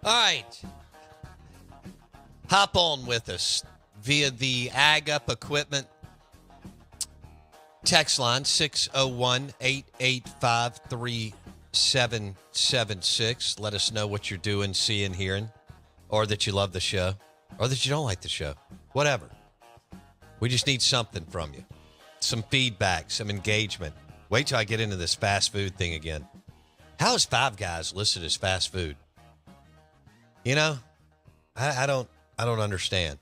All right. Hop on with us via the Ag Up Equipment text line, 601-885-3776. Let us know what you're doing, seeing, hearing, or that you love the show, or that you don't like the show. Whatever. We just need something from you. Some feedback, some engagement. Wait till I get into this fast food thing again. How is Five Guys listed as fast food? You know, I don't understand.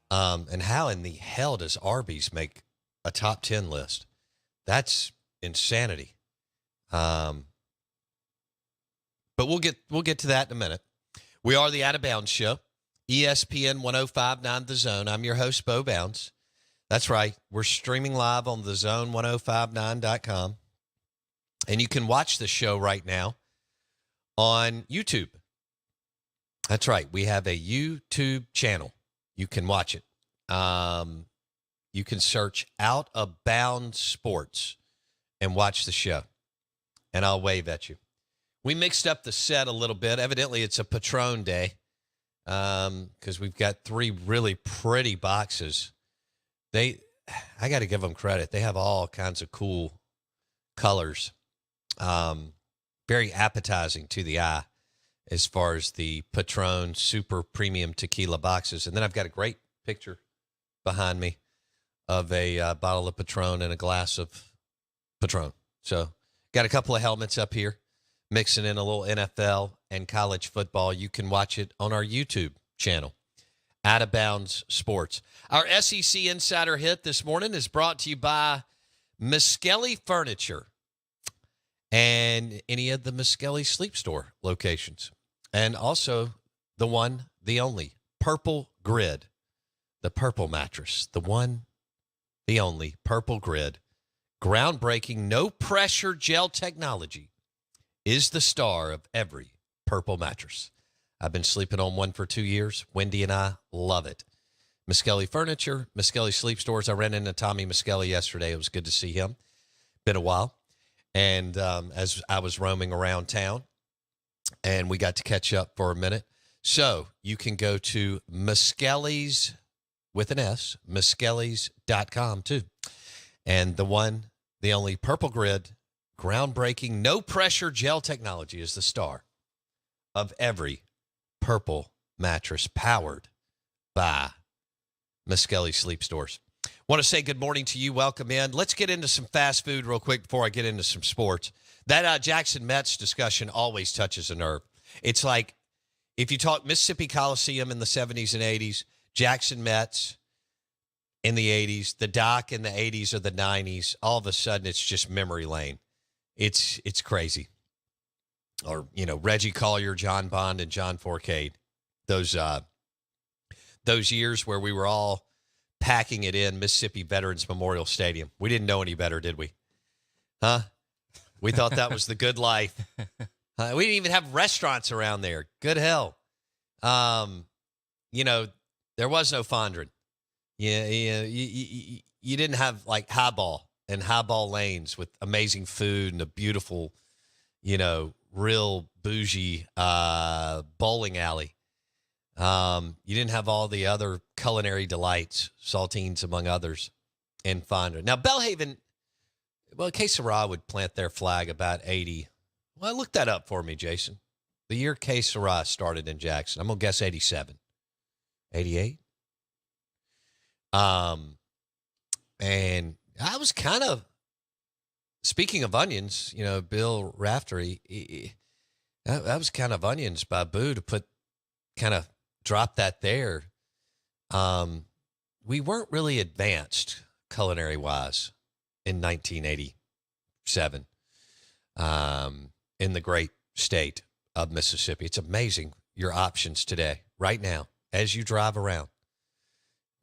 And how in the hell does Arby's make a top 10 list? That's insanity. But we'll get to that in a minute. We are the Out of Bounds Show, ESPN 105.9 The Zone. I'm your host, Bo Bounds. That's right. We're streaming live on thezone1059.com. And you can watch the show right now on YouTube. That's right. We have a YouTube channel. You can watch it. You can search Out of Bounds Sports and watch the show. And I'll wave at you. We mixed up the set a little bit. Evidently, it's a Patron day because we've got three really pretty boxes. I got to give them credit. They have all kinds of cool colors. Very appetizing to the eye as far as the Patron Super Premium Tequila boxes. And then I've got a great picture behind me of a bottle of Patron and a glass of Patron. So got a couple of helmets up here, mixing in a little NFL and college football. You can watch it on our YouTube channel, Out of Bounds Sports. Our SEC Insider Hit this morning is brought to you by Miskelly Furniture and any of the Miskelly Sleep Store locations. And also the one, the only, Purple Grid, the purple mattress, the one, the only Purple Grid. Groundbreaking, no-pressure gel technology is the star of every purple mattress. I've been sleeping on one for 2 years. Wendy and I love it. Miskelly Furniture, Miskelly Sleep Stores. I ran into Tommy Miskelly yesterday. It was good to see him. Been a while. And as I was roaming around town, and we got to catch up for a minute. So you can go to Miskelly's, with an S, Miskellys.com too. And the one, the only Purple Grid, groundbreaking, no-pressure gel technology is the star of every purple mattress powered by Miskelly Sleep Stores. Want to say good morning to you. Welcome in. Let's get into some fast food real quick before I get into some sports. That Jackson Mets discussion always touches a nerve. It's like if you talk Mississippi Coliseum in the 70s and 80s, Jackson Mets in the 80s, the Doc in the 80s or the 90s, all of a sudden it's just memory lane. It's crazy. Or, Reggie Collier, John Bond, and John Forcade. Those years where we were all packing it in Mississippi Veterans Memorial Stadium. We didn't know any better, did we? Huh? We thought that was the good life. We didn't even have restaurants around there. Good hell. There was no fondant. You didn't have like highball and highball lanes with amazing food and a beautiful, real bougie bowling alley. You didn't have all the other culinary delights, saltines among others, and fondant. Now, Belhaven, well, Que Sera would plant their flag about 80. Well, look that up for me, Jason. The year Que Sera started in Jackson. I'm going to guess 87. 88? And I was kind of, speaking of onions, Bill Raftery, that was kind of onions by Boo to drop that there. We weren't really advanced culinary-wise in 1987 in the great state of Mississippi. It's amazing your options today, right now, as you drive around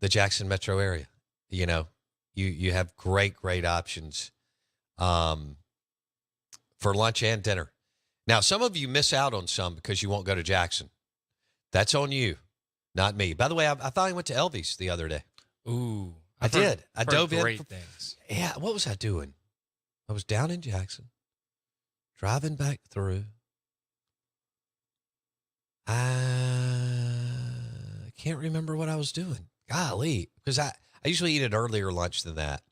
the Jackson metro area. You have great options for lunch and dinner. Now, some of you miss out on some because you won't go to Jackson. That's on you, not me. By the way, I finally went to Elvy's the other day. Ooh. I did. I dove in. Great things. Yeah, what was I doing? I was down in Jackson, driving back through. I can't remember what I was doing. Golly, because I usually eat an earlier lunch than that.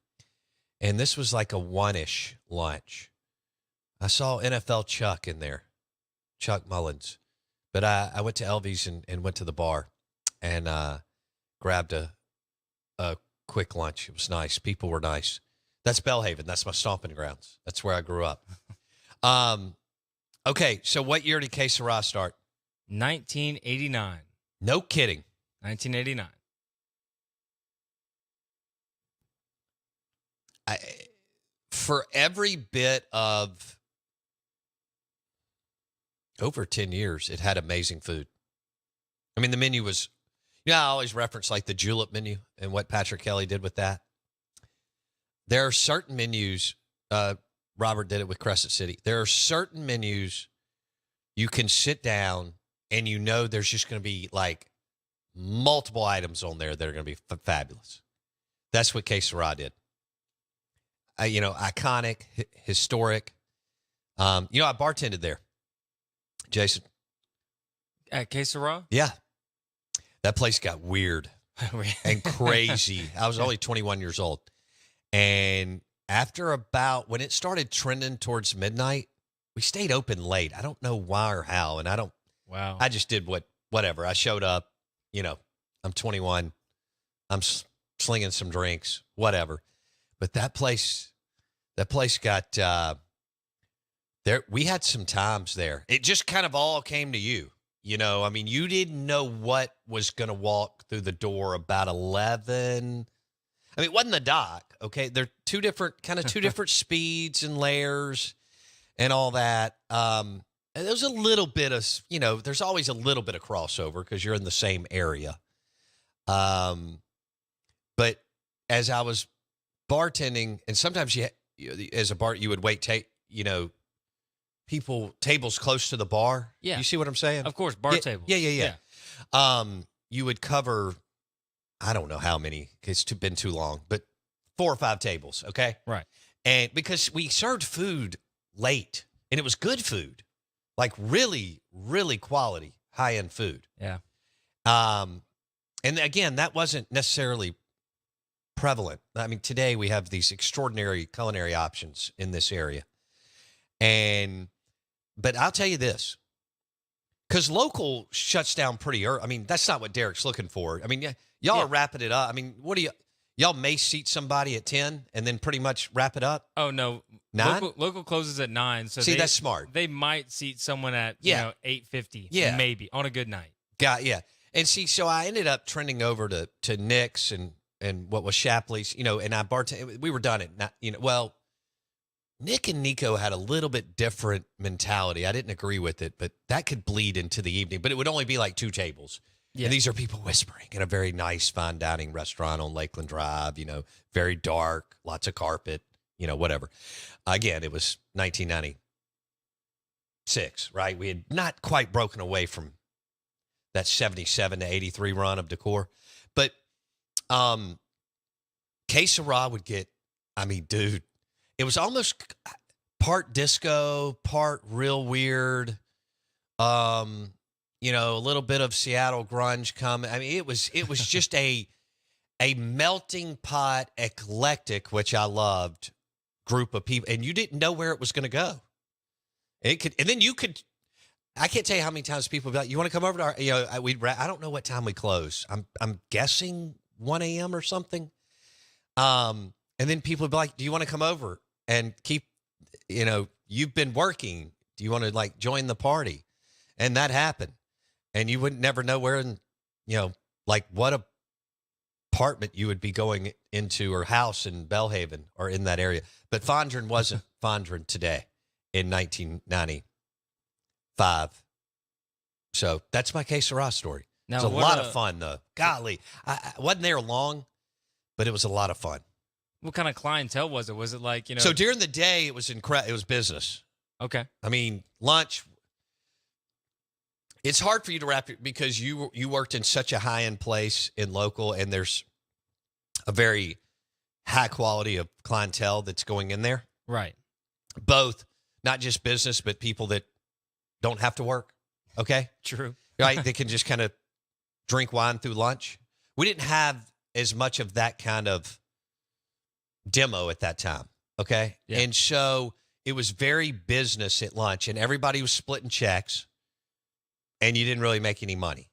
And this was like a 1-ish lunch. I saw NFL Chuck in there, Chuck Mullins. But I went to Elvy's and went to the bar and grabbed a quick lunch. It was nice. People were nice. That's Bellhaven. That's my stomping grounds. That's where I grew up. Okay, so what year did Que Sera start? 1989. No kidding. 1989. For every bit of over 10 years, it had amazing food. I mean, the menu was, I always reference like the julep menu and what Patrick Kelly did with that. There are certain menus, Robert did it with Crescent City. There are certain menus you can sit down and there's just going to be like multiple items on there that are going to be fabulous. That's what Que Sera did. Iconic, historic. I bartended there, Jason. At Que Sera? Yeah. That place got weird and crazy. I was only 21 years old. And after when it started trending towards midnight, we stayed open late. I don't know why or how. And Wow. I just did whatever. I showed up, I'm 21. I'm slinging some drinks, whatever. But that place got, there. We had some times there. It just kind of all came to you. You didn't know what was going to walk through the door about 11. It wasn't the dock, okay? They're two different speeds and layers and all that. And there's a little bit of, there's always a little bit of crossover because you're in the same area. But as I was bartending, and sometimes as a bar, you would wait, tables close to the bar. Yeah. You see what I'm saying? Of course, bar tables. Yeah. You would cover, I don't know how many, it's been too long, but 4 or 5 tables, okay? Right. And because we served food late, and it was good food, like really, really quality, high-end food. Yeah. And again, that wasn't necessarily prevalent. Today we have these extraordinary culinary options in this area. But I'll tell you this, because local shuts down pretty early. That's not what Derek's looking for. Y'all are wrapping it up. What do y'all may seat somebody at 10 and then pretty much wrap it up? Oh, no. 9? Local closes at 9. So that's smart. They might seat someone at, 8:50. Yeah. Maybe on a good night. Yeah. And so I ended up trending over to Nick's and what was Shapley's, and I bartended. We were done at, Nick and Nico had a little bit different mentality. I didn't agree with it, but that could bleed into the evening. But it would only be like 2 tables. Yeah. And these are people whispering in a very nice fine dining restaurant on Lakeland Drive, very dark, lots of carpet, whatever. Again, it was 1996, right? We had not quite broken away from that 77 to 83 run of decor. But Que Sera would get, dude, it was almost part disco, part real weird. A little bit of Seattle grunge coming. It was just a melting pot, eclectic, which I loved, group of people, and you didn't know where it was going to go. I can't tell you how many times people would be like, "You want to come over to our?" I don't know what time we close. I'm guessing 1 a.m. or something. And then people would be like, "Do you want to come over and keep? You've been working. Do you want to join the party?" And that happened. And you would never know where, what apartment you would be going into or house in Bellhaven or in that area. But Fondren wasn't Fondren today in 1995. So that's my Que Sera story. Now, it's a lot of fun, though. Golly, I wasn't there long, but it was a lot of fun. What kind of clientele was it? Was it So during the day, it was incredible. It was business. Okay. I mean, lunch. It's hard for you to wrap it because you worked in such a high end place in local, and there's a very high quality of clientele that's going in there. Right. Both, not just business, but people that don't have to work. Okay, True. right? They can just kind of drink wine through lunch. We didn't have as much of that kind of demo at that time. Okay, Yeah. and so it was very business at lunch, and everybody was splitting checks. And you didn't really make any money.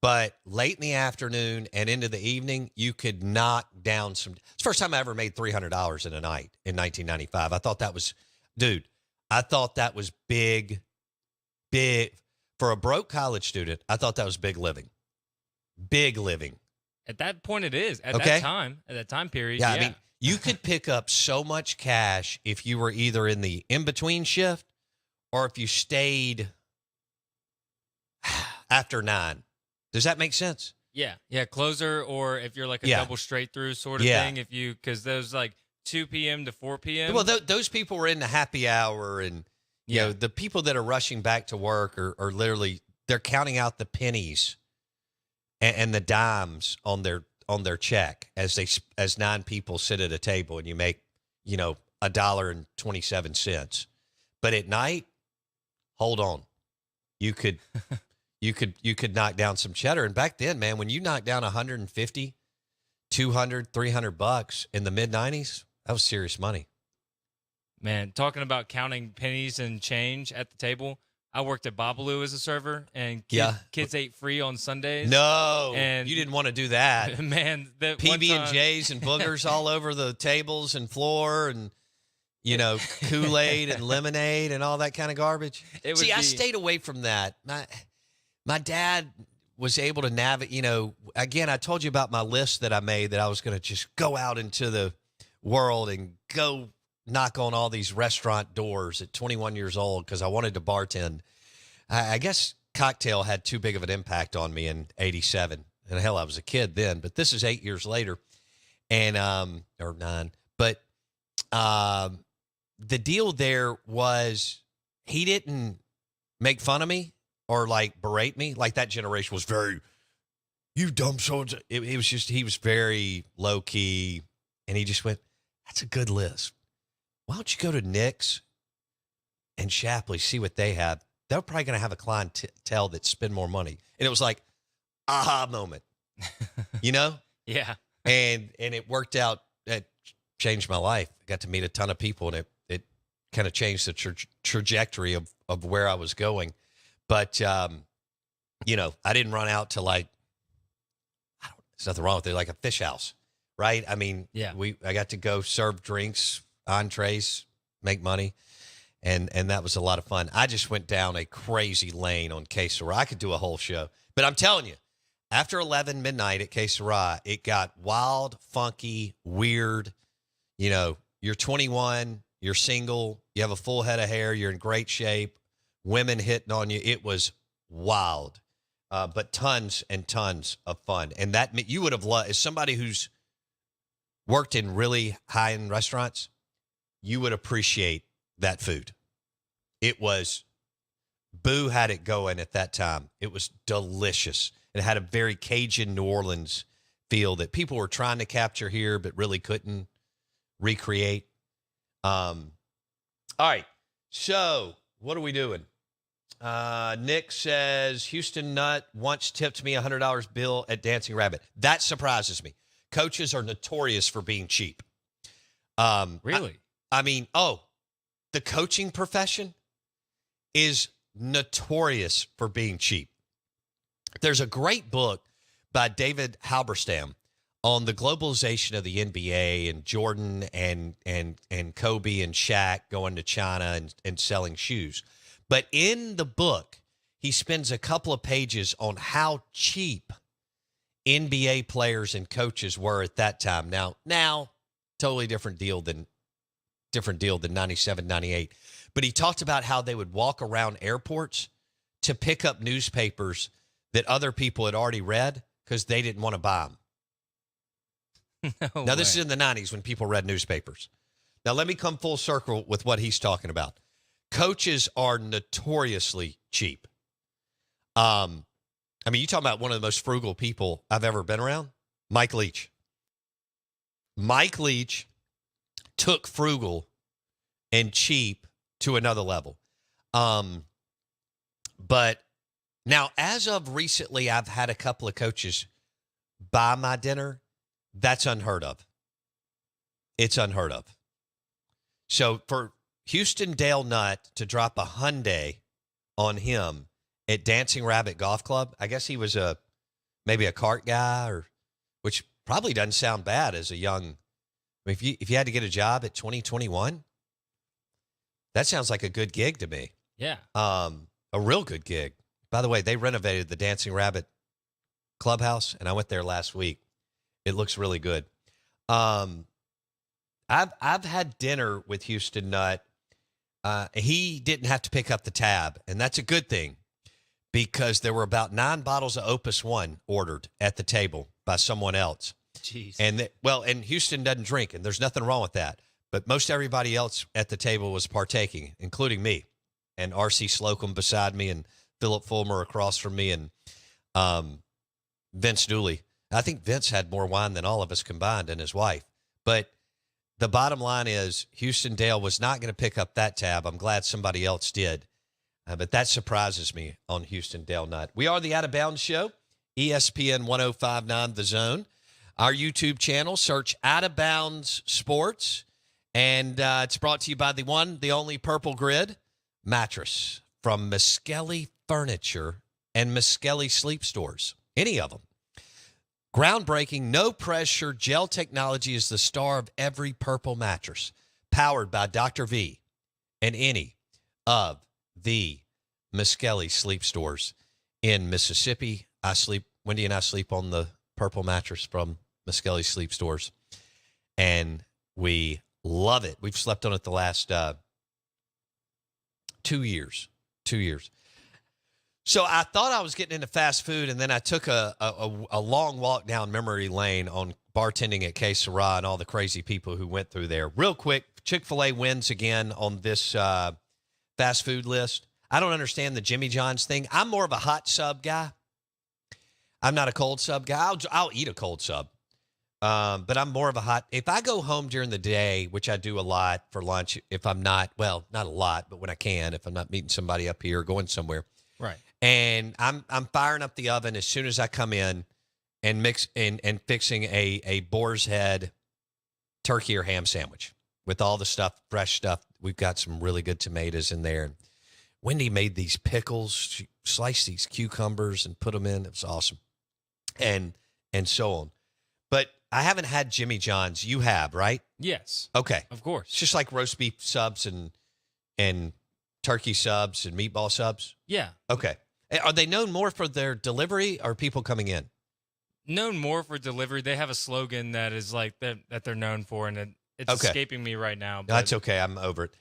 But late in the afternoon and into the evening, you could knock down some. It's the first time I ever made $300 in a night in 1995. I thought that was, dude, I thought that was big. For a broke college student, I thought that was big living. Big living. At that point, it is. At Okay. that time period. Yeah, I mean, you could pick up so much cash if you were either in the in-between shift or if you stayed after 9. Does that make sense? Yeah, closer, or if you're like a Yeah. double straight through sort of Yeah. thing, because those like 2 p.m. to 4 p.m. Well, those people were in the happy hour, and you know the people that are rushing back to work are literally they're counting out the pennies and the dimes on their check as 9 people sit at a table, and you make $1.27. But at night, hold on, you could. You could knock down some cheddar. And back then, man, when you knocked down 150, 200, $300 in the mid 90s, that was serious money. Man, talking about counting pennies and change at the table, I worked at Babalu as a server, and kids ate free on Sundays. No, and you didn't want to do that. Man, that PB&Js and boogers all over the tables and floor, and Kool-Aid and lemonade and all that kind of garbage. I stayed away from that. My dad was able to navigate, again, I told you about my list that I made that I was going to just go out into the world and go knock on all these restaurant doors at 21 years old because I wanted to bartend. I guess cocktail had too big of an impact on me in 87. And hell, I was a kid then, but this is 8 years later and, or 9. But the deal there was he didn't make fun of me or like berate me. Like that generation was very, you dumb so. It was just, he was very low key, and he just went, that's a good list. Why don't you go to Nick's and Shapley, see what they have? They're probably going to have a clientele that spend more money. And it was like, aha moment, Yeah. And it worked out. It changed my life. I got to meet a ton of people, and it kind of changed the trajectory of where I was going. But, I didn't run out to there's nothing wrong with it, like a fish house, right? I mean, I got to go serve drinks, entrees, make money. And that was a lot of fun. I just went down a crazy lane on Que Sera. I could do a whole show. But I'm telling you, after 11 midnight at Que Sera, it got wild, funky, weird. You're 21, you're single, you have a full head of hair, you're in great shape. Women hitting on you. It was wild, but tons and tons of fun. And that you would have loved, as somebody who's worked in really high-end restaurants, you would appreciate that food. It was, Boo had it going at that time. It was delicious. It had a very Cajun New Orleans feel that people were trying to capture here, but really couldn't recreate. All right. So what are we doing? Nick says, Houston Nut once tipped me $100 bill at Dancing Rabbit. That surprises me. Coaches are notorious for being cheap. Really? The coaching profession is notorious for being cheap. There's a great book by David Halberstam on the globalization of the NBA and Jordan and Kobe and Shaq going to China and selling shoes. But in the book, he spends a couple of pages on how cheap NBA players and coaches were at that time. Now, totally different deal than 97, 98. But he talked about how they would walk around airports to pick up newspapers that other people had already read because they didn't want to buy them. Now, this is in the 90s when people read newspapers. Now, let me come full circle with what he's talking about. coaches are notoriously cheap. I mean, you talking about one of the most frugal people I've ever been around? Mike Leach. Mike Leach took frugal and cheap to another level. But now, as of recently, I've had a couple of coaches buy my dinner. That's unheard of. It's unheard of. So for Houston Dale Nutt to drop a Hyundai on him at Dancing Rabbit Golf Club, I guess he was maybe a cart guy, or which probably doesn't sound bad as a young. I mean, if you had to get a job at 2021, that sounds like a good gig to me. Yeah. A real good gig. By the way, they renovated the Dancing Rabbit clubhouse, and I went there last week. It looks really good. I've had dinner with Houston Nutt. He didn't have to pick up the tab, and that's a good thing because there were about 9 bottles of Opus One ordered at the table by someone else. Jeez. And and Houston doesn't drink, and there's nothing wrong with that. But most everybody else at the table was partaking, including me, and R.C. Slocum beside me, and Philip Fulmer across from me, and Vince Dooley. I think Vince had more wine than all of us combined, and his wife. But the bottom line is Houston Dale was not going to pick up that tab. I'm glad somebody else did. But that surprises me on Houston Dale Nutt. We are the Out of Bounds Show, ESPN 1059 The Zone. Our YouTube channel, search Out of Bounds Sports. And it's brought to you by the one, the only Purple Grid mattress from Miskelly Furniture and Miskelly Sleep Stores. Any of them. Groundbreaking, no-pressure gel technology is the star of every purple mattress. Powered by Dr. V and any of the Miskelly Sleep Stores in Mississippi. Wendy and I sleep on the purple mattress from Miskelly Sleep Stores, and we love it. We've slept on it the last 2 years. 2 years. So I thought I was getting into fast food, and then I took a long walk down memory lane on bartending at K Sarah and all the crazy people who went through there. Real quick, Chick-fil-A wins again on this fast food list. I don't understand the Jimmy John's thing. I'm more of a hot sub guy. I'm not a cold sub guy. I'll eat a cold sub. But I'm more of a hot. If I go home during the day, which I do a lot for lunch, if I'm not, well, not a lot, but when I can, if I'm not meeting somebody up here or going somewhere. Right. And I'm firing up the oven as soon as I come in and fixing a boar's head turkey or ham sandwich with all the stuff, fresh stuff. We've got some really good tomatoes in there. Wendy made these pickles. She sliced these cucumbers and put them in. It was awesome. And so on. But I haven't had Jimmy John's. You have, right? Yes. Okay. Of course. It's just like roast beef subs and turkey subs and meatball subs? Yeah. Okay. Are they known more for their delivery or people coming in? Known more for delivery. They have a slogan that is like that they're known for, and it's escaping me right now. But That's okay. I'm over it.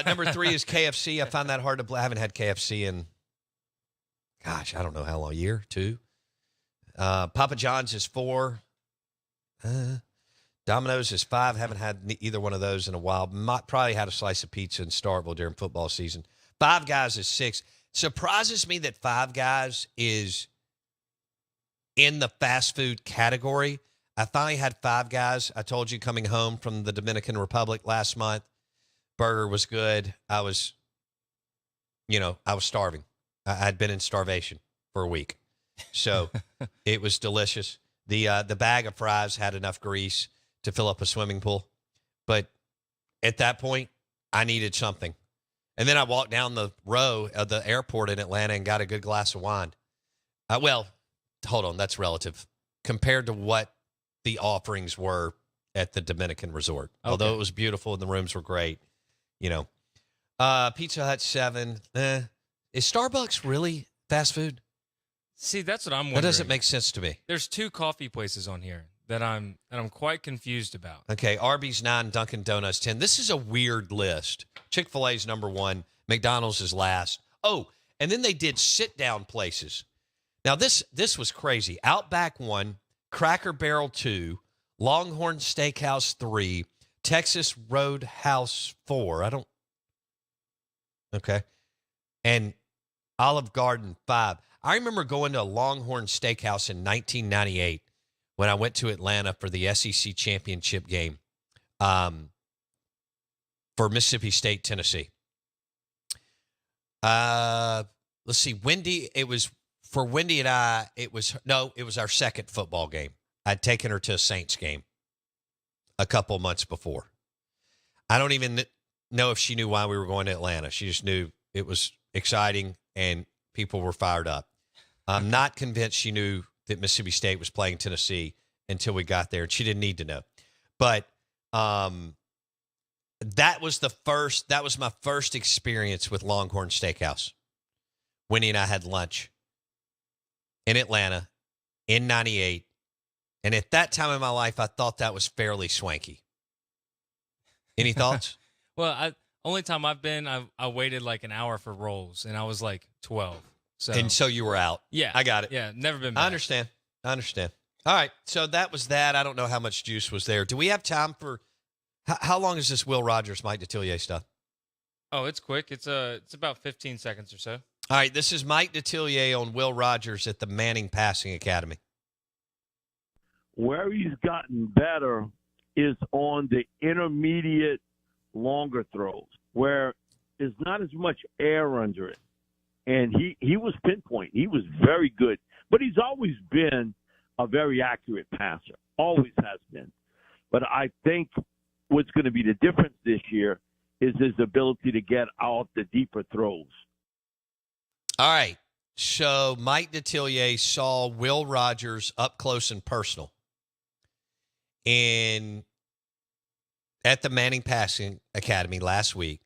Number 3 is KFC. I find that hard to believe. I haven't had KFC in, gosh, I don't know how long, a year, 2. Papa John's is 4. Domino's is 5. Haven't had either one of those in a while. Probably had a slice of pizza in Starkville during football season. Five Guys is 6. Surprises me that Five Guys is in the fast food category. I finally had Five Guys. I told you coming home from the Dominican Republic last month. Burger was good. I was starving. I'd been in starvation for a week. So it was delicious. The bag of fries had enough grease to fill up a swimming pool. But at that point, I needed something. And then I walked down the row of the airport in Atlanta and got a good glass of wine. Well, hold on. That's relative compared to what the offerings were at the Dominican resort. Okay. Although it was beautiful and the rooms were great, Pizza Hut 7. Is Starbucks really fast food? See, that's what I'm wondering. That doesn't make sense to me. There's 2 coffee places on here that I'm quite confused about. Okay, Arby's 9, Dunkin' Donuts 10. This is a weird list. Chick-fil-A's number 1, McDonald's is last. Oh, and then they did sit-down places. Now this was crazy. Outback 1, Cracker Barrel 2, Longhorn Steakhouse 3, Texas Roadhouse 4. Okay. And Olive Garden 5. I remember going to a Longhorn Steakhouse in 1998 when I went to Atlanta for the SEC championship game for Mississippi State, Tennessee. Let's see. It was for Wendy and I. It was our second football game. I'd taken her to a Saints game a couple months before. I don't even know if she knew why we were going to Atlanta. She just knew it was exciting and people were fired up. I'm not convinced she knew that Mississippi State was playing Tennessee until we got there, and she didn't need to know. But that was my first experience with Longhorn Steakhouse. Winnie and I had lunch in Atlanta in 98. And at that time in my life, I thought that was fairly swanky. Any thoughts? Well, only time I've been, I waited like an hour for rolls, and I was like 12. So you were out. Yeah. I got it. Yeah, never been back. I understand. All right, so that was that. I don't know how much juice was there. Do we have time for how long is this Will Rogers, Mike Detillier stuff? Oh, it's quick. It's about 15 seconds or so. All right, this is Mike Detillier on Will Rogers at the Manning Passing Academy. Where he's gotten better is on the intermediate, longer throws, where there's not as much air under it. And he was pinpoint. He was very good. But he's always been a very accurate passer. Always has been. But I think what's going to be the difference this year is his ability to get out the deeper throws. All right. So Mike Detillier saw Will Rogers up close and personal at the Manning Passing Academy last week.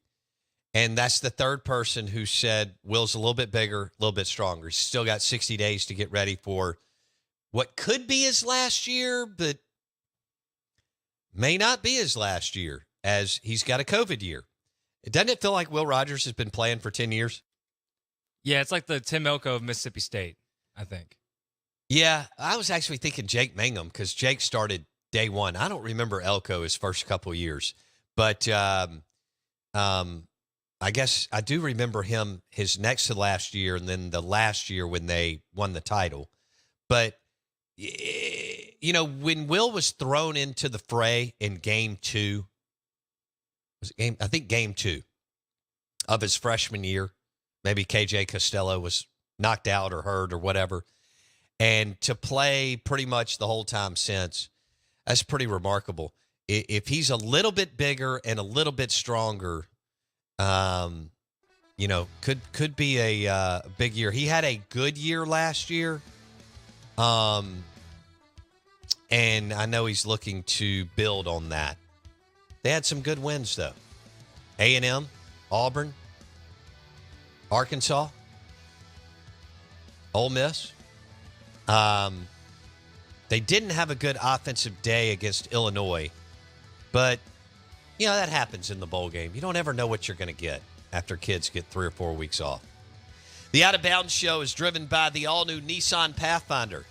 And that's the third person who said Will's a little bit bigger, a little bit stronger. He's still got 60 days to get ready for what could be his last year, but may not be his last year as he's got a COVID year. Doesn't it feel like Will Rogers has been playing for 10 years? Yeah, it's like the Tim Elko of Mississippi State, I think. Yeah, I was actually thinking Jake Mangum because Jake started day one. I don't remember Elko his first couple of years, but I guess I do remember him his next to last year and then the last year when they won the title. But, you know, when Will was thrown into the fray in game two of his freshman year, maybe KJ Costello was knocked out or hurt or whatever, and to play pretty much the whole time since, that's pretty remarkable. If he's a little bit bigger and a little bit stronger, you know, could be a big year. He had a good year last year. And I know he's looking to build on that. They had some good wins though. A&M, Auburn, Arkansas, Ole Miss. They didn't have a good offensive day against Illinois, but you know, that happens in the bowl game. You don't ever know what you're going to get after kids get 3 or 4 weeks off. The Out of Bounds Show is driven by the all-new Nissan Pathfinder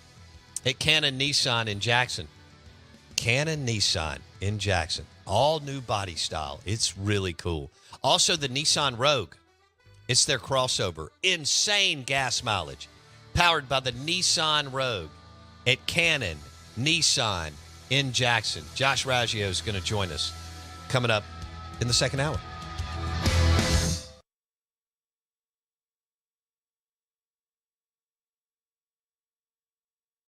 at Cannon Nissan in Jackson. Cannon Nissan in Jackson. All new body style. It's really cool. Also, the Nissan Rogue. It's their crossover. Insane gas mileage. Powered by the Nissan Rogue at Cannon Nissan in Jackson. Josh Raggio is going to join us coming up in the second hour.